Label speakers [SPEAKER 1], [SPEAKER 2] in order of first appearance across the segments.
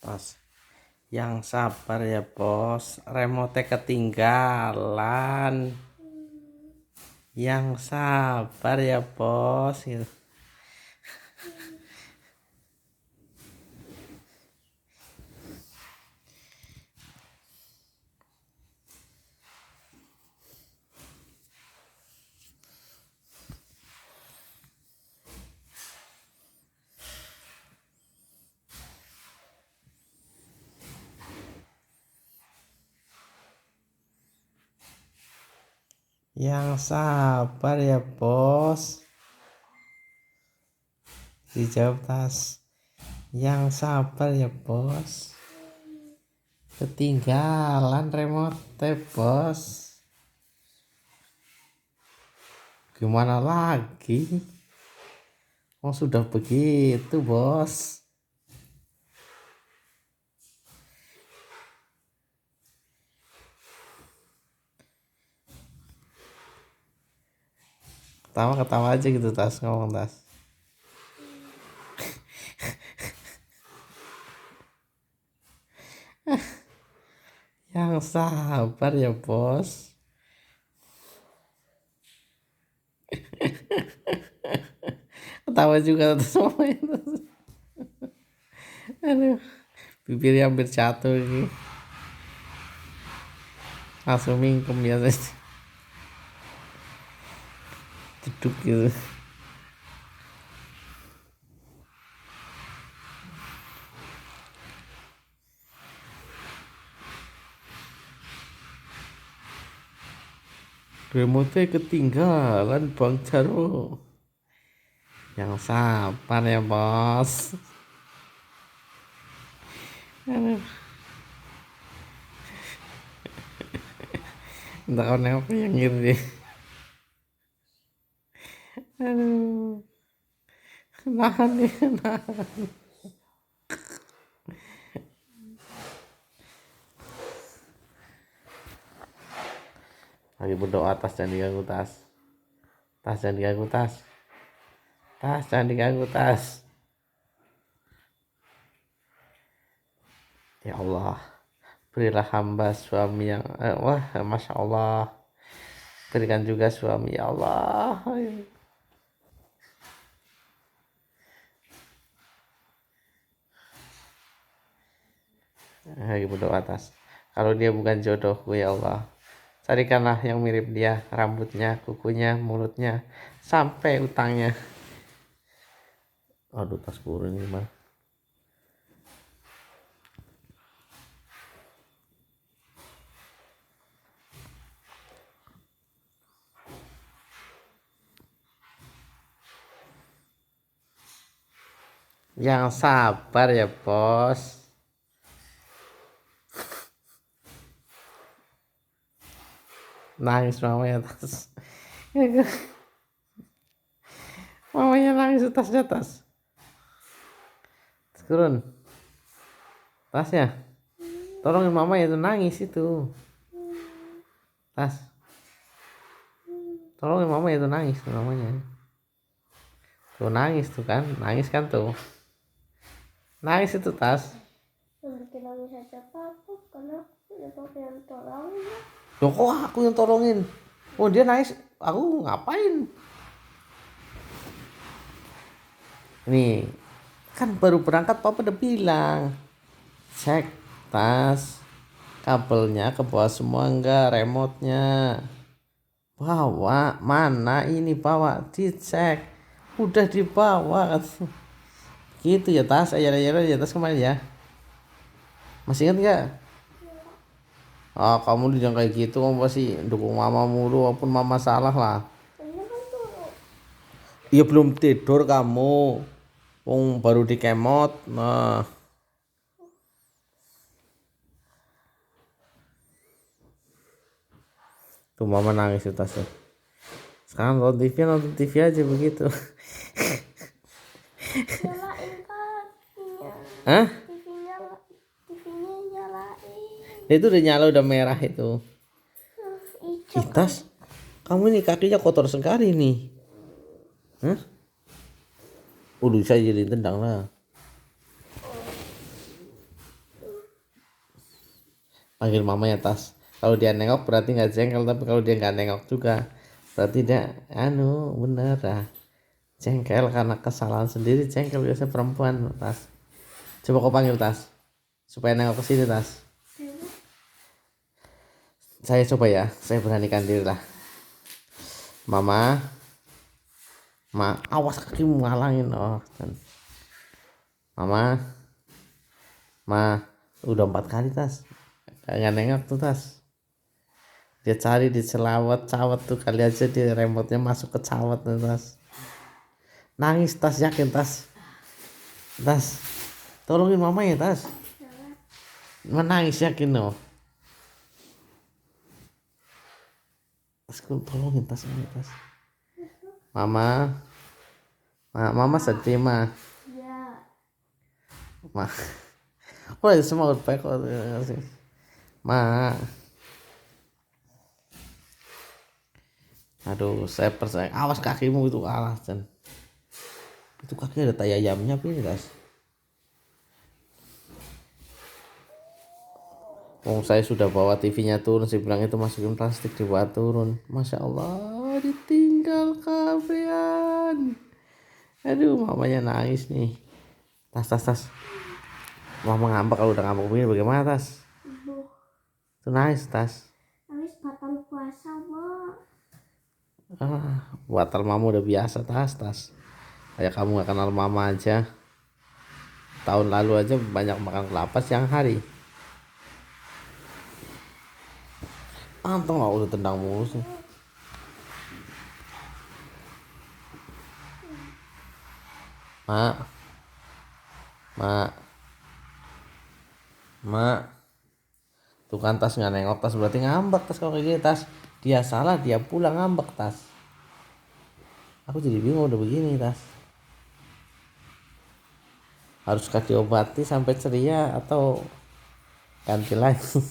[SPEAKER 1] Mas, yang sabar ya bos, remote ketinggalan. Yang sabar ya bos. Yang sabar ya bos. Dijawab Tas. Yang sabar ya bos. Ketinggalan remote bos. Gimana lagi? Oh sudah begitu bos. Ketawa aja gitu Tas, ngomong Tas. Yang sabar ya bos. Ketawa juga Tas. Aduh, bibirnya hampir jatuh ini. Langsung mingkem biasanya. Duduk gitu. Remote ketinggalan Bang Jaro. Yang sabar ya bos. Aduh. Entah apa yang ngiri. Aduh. Nahan nih, nahan. Lagi berdoa Tas, jangan diganggu Tas. Tas jangan diganggu Tas. Tas jangan diganggu Tas. Ya Allah, berilah hamba suami yang wah Masya Allah, berikan juga suami ya Allah. Lagi berdoa Tas, kalau dia bukan jodohku ya Allah, carikanlah yang mirip dia, rambutnya, kukunya, mulutnya, sampai utangnya. Aduh Tas buru ini mah. Yang sabar ya bos. Nangis mamanya Tas. Mamanya nangis tasnya Tas. Turun tasnya, tolongin mama itu nangis itu Tas, tolongin mama itu nangis tuh namanya tuh, nangis tuh kan, nangis kan tuh, nangis itu Tas.
[SPEAKER 2] Nangis aja papa, karena papa yang tolongin.
[SPEAKER 1] Loh kok aku yang tolongin? Oh dia nangis, aku ngapain? Nih kan baru berangkat papa udah bilang cek Tas, kabelnya ke bawah semua enggak, remote-nya bawa mana, ini bawa, dicek udah dibawa gitu ya Tas. Ya Tas kemarin ya, masih ingat nggak? Kamu jangan kayak gitu, kamu pasti dukung mama mulu walaupun mama salah lah. Ya belum tidur kamu, baru di kemot. Nah tuh mama nangis itu Tas. Sekarang nonton TV aja begitu.
[SPEAKER 2] Nyalain kakinya.
[SPEAKER 1] Hah?
[SPEAKER 2] TV-nya nyalain.
[SPEAKER 1] Itu udah nyala, udah merah itu. Tas, kamu ini kakinya kotor sekali nih. Hah? Udah saya jadi tendang lah. Panggil mamanya Tas. Kalau dia nengok berarti nggak jengkel, tapi kalau dia nggak nengok juga berarti dia bener dah jengkel karena kesalahan sendiri. Jengkel biasa perempuan Tas. Coba kau panggil Tas supaya nengok ke sini Tas. Saya coba ya, saya beranikan diri lah. Mama, awas kakimu ngalangin. Mama, udah 4 kali Tas, nggak nengok tuh Tas. Dia cari di cawat tuh, kali aja dia remote-nya masuk ke cawat tuh Tas. Nangis Tas, yakin Tas. Tolongin mama ya Tas. Menangis yakin no. Tas, tolongin Tas ini Tas. Mama sedih mah.
[SPEAKER 2] Ya.
[SPEAKER 1] Oh ya semua baik kok. Aduh, saya percaya. Awas kakimu itu kalah Chan. Itu kaki ada tai ayamnya apa ini Tas? Saya sudah bawa TV-nya turun, saya bilang itu masukin plastik, dibawa turun. Masya Allah, ditinggal kabean. Aduh, mamanya nangis nih. Tas. Mama ngambek, kalau udah ngambek begini bagaimana Tas?
[SPEAKER 2] Ibu.
[SPEAKER 1] Itu nangis Tas.
[SPEAKER 2] Habis batal puasa, Mak.
[SPEAKER 1] Batal mama udah biasa Tas. Kayak kamu gak kenal mama aja. Tahun lalu aja banyak makan kelapa siang hari. Anteng gak udah tendang mulu sih. Mak. Tuh kan Tas nggak nengok Tas, berarti ngambek Tas. Kalau kayak gini Tas, dia salah, dia pulang ngambek Tas. Aku jadi bingung udah begini Tas. Harus kasih obati sampai ceria atau ganti lagi?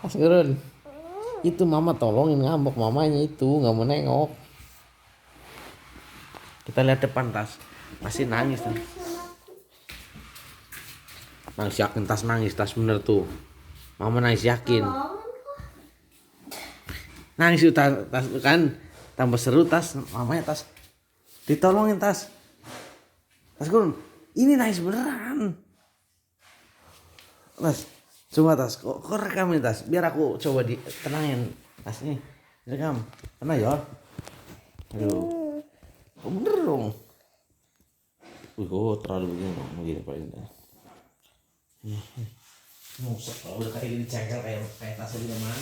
[SPEAKER 1] Tas Gurun, itu mama tolongin ngambek, mamanya itu nggak mau nengok. Kita lihat depan Tas, masih nangis Tas. Nangis yakin Tas, nangis Tas bener tuh. Mama nangis yakin. Nangis itu Tas kan tambah seru Tas, mamanya Tas. Ditolongin Tas. Tas Gurun, ini nangis beneran. Tas, coba Tas, kok rekam ini Tas, biar aku coba ditenangin Tas nih, rekam, kena ya. Aduh, bener dong. Terlalu begini Pak Indah. Musik kalau udah kayak gini cengkel kayak Tas aja mah.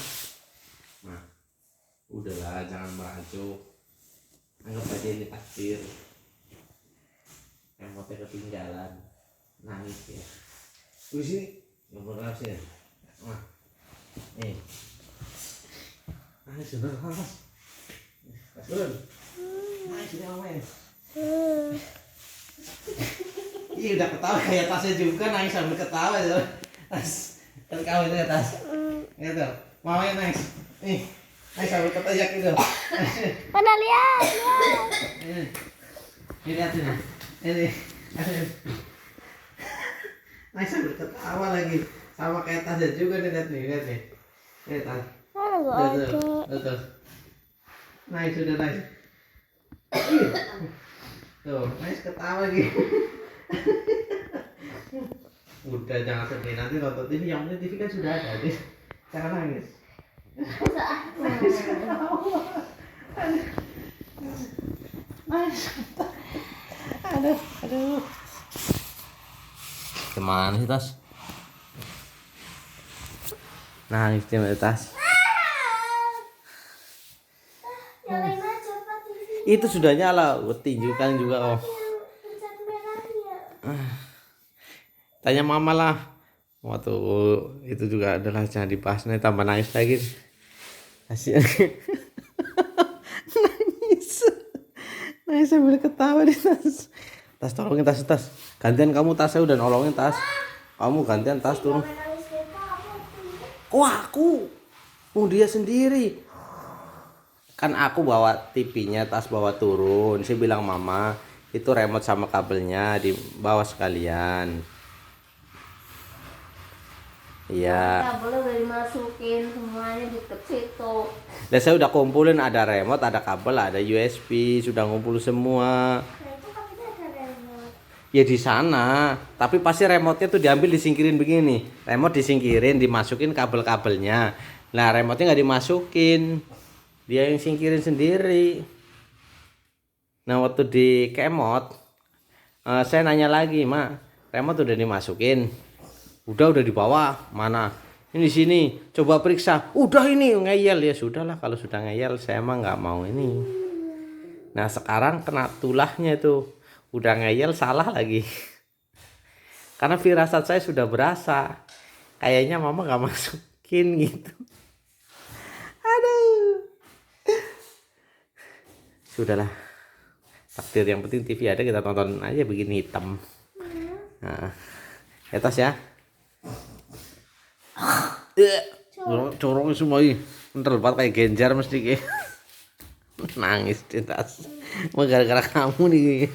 [SPEAKER 1] Nah, udahlah jangan merajuk. Anggap aja ini takdir. Emotnya ketinggalan, nangis ya. Di sini. Yang bener sih. Nah. Nih. Nangis bener Mas. Mas Bun. Nangis ini mamanya. Iya udah ketawa kayak Tasnya juga, nangis sambil ketawa ya. Tas. Kan kau itu ya Tas. Gitu. Mamanya nangis. Nih. Nangis sambil ketawa gitu.
[SPEAKER 2] Mana lihat.
[SPEAKER 1] Ini lihat ini. Ini. Nangis sambil ketawa lagi. Sama kayak Tasnya juga nih, lihat nih. Lihat Tas. Tuh. Nangis sudah nangis. Tuh, nangis ketawa lagi. Udah jangan sedih, nanti nonton TV, yang penting TV kan sudah ada. Jangan nangis. Nangis ketawa. Nangis. Aduh. Gimana sih Tas? Nangis dia Tas.
[SPEAKER 2] Nyalain aja Pak TV.
[SPEAKER 1] Itu sudah nyala, tinjukan juga oh.
[SPEAKER 2] Pencet merahnya.
[SPEAKER 1] Tanya mama lah. Waktu itu juga adalah jangan dibahas nih, tambah nangis lagi. Kasihan. Nangis sambil ketawa di Tas. Tas tolongin Tas. Gantian kamu Tas, saya udah nolongin Tas. Kamu gantian Tas turun. Kok aku? Dia sendiri. Kan aku bawa TV-nya, Tas bawa turun. Saya bilang mama, itu remote sama kabelnya dibawa sekalian. Iya.
[SPEAKER 2] Kabelnya udah dimasukin semuanya di situ.
[SPEAKER 1] Dan saya udah kumpulin, ada remote, ada kabel, ada USB, sudah ngumpul semua.
[SPEAKER 2] Nah itu kan kita ada remote.
[SPEAKER 1] Ya di sana, tapi pasti remote-nya tuh diambil disingkirin begini. Remote disingkirin, dimasukin kabel-kabelnya. Nah, remote-nya nggak dimasukin. Dia yang singkirin sendiri. Nah, waktu di kemot, saya nanya lagi, "Mak, remote udah dimasukin?" Udah dibawa. Mana? Ini di sini. Coba periksa. Udah ini ngeyel. Ya sudahlah, kalau sudah ngeyel saya emang nggak mau ini. Nah, sekarang kena tulahnya itu. Udah ngeyel salah lagi. Karena firasat saya sudah berasa. Kayaknya mama nggak masukin gitu. Aduh. Sudahlah. Takdir, yang penting TV ada, kita tonton aja begini hitam. Nah, atas ya. Corong semua ini. Entar lepas kayak Genjar mesti kayak. Nangis di tas. Mau gara-gara kamu nih.